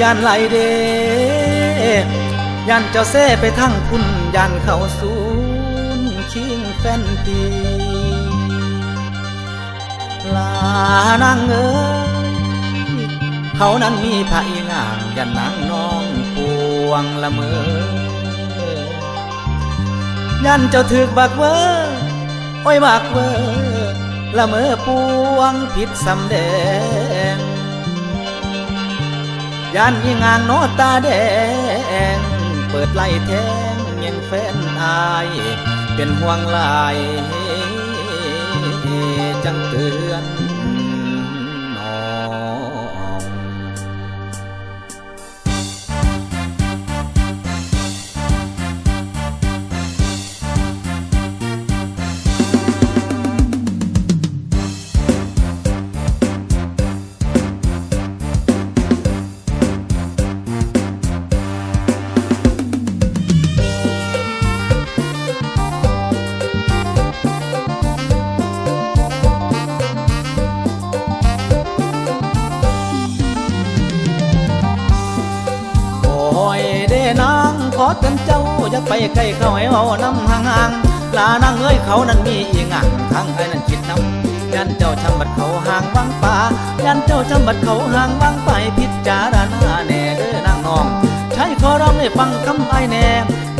ยันไหลเดยันเจ้าเซ่ไปทั้งพุ่นยันเข้าศูนย์ชิงแฟนพีลานางเอ๋ยเขานั้นมีพระอีงามยันนางน้องปวงละเมอยันเจ้าถึกบักเวอโอ้ยบักเวอละเมอปวงผิดสำแดงยันอีงางโนตาแดงเปิดไล่แทงยังแฟนอายเป็นห่วงลายจังเตือนน้องขอเตือนเจ้าอย่าไปใกล้เขาให้เอาน้ำห่างๆลานางเอ้ยเขานั้นมีอีงางทางไอ้นั้นคิดน้ำยันเจ้าชำบัดเขาห่างวังป่ายันเจ้าชำบัดเขาห่างวังไปพิจารณาแน่เด้อนางน้องใช้ขอร้องให้ฟังคำไอ้แน่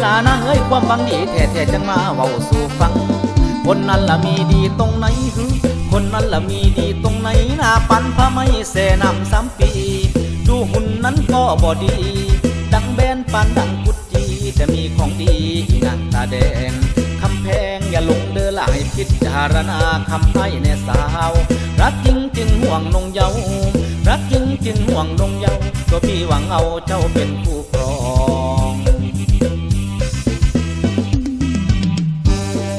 ลานางเอ้ยความบังดีแท้ๆจังมาเว้าสู่ฟังคนนั้นละมีดีตรงไหนฮึคนนั้นละมีดีตรงไหนหน้าปันพระไม่แส่นำ3 ปีดูหุ่นนั้นก็บ่ดีดังแบนปานดังกุดจีจะมีของดีอีนางตาแดงคำแพงอย่าลงเด้อหลายพิจารณาคำให้แน่สาวรักจริงจึงห่วงนงเยารักจริงจึงห่วงนงเยาตัวพี่หวังเอาเจ้าเป็นผู้ครอง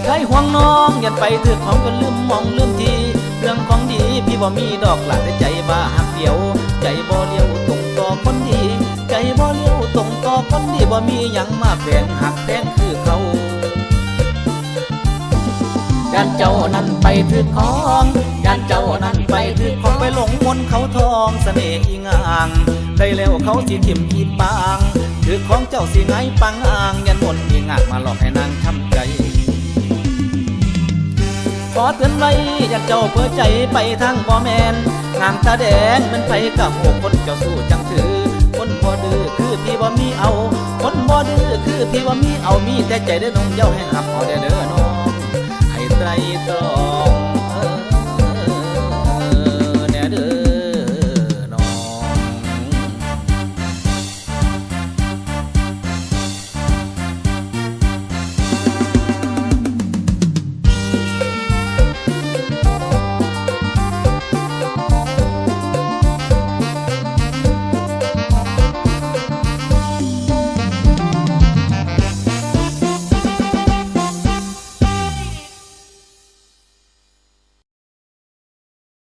ใครห่วงน้องอย่าไปถือของจนลืมมองลืมทีเรื่องของดีพี่บ่มีดอกหลาแต่ใจบ้าหักเดียวใจบ่เลี้ยวตรงต่อคนดีใจบ่เลี้ยวตรงต่อคนดีบ่มีหยังมาแฝงหักแพงคือเขายันเจ้านั้นไปถือของยันเจ้านั้นไปถือของไปหลงมนเขาทองเสน่ห์อีงางได้แล้วเขาสิทิ่มอีปางถือของเจ้าสิไงปังอ่างยันมนอีงางมาหลอกให้นางช้ำใจขอเตือนไว้อย่าเจ้าเพื่อใจไปทางบ่แมนงามตาแดงมันไปกับหกคนเจ้าสู้จังถือคนบ่ดื้อคือพี่บ่มีเอาคนบ่ดื้อคือพี่บ่มีเอามีแต่ใจเด้อน้องเย้าให้หับเอาเด้อน้องให้ไตรตรอง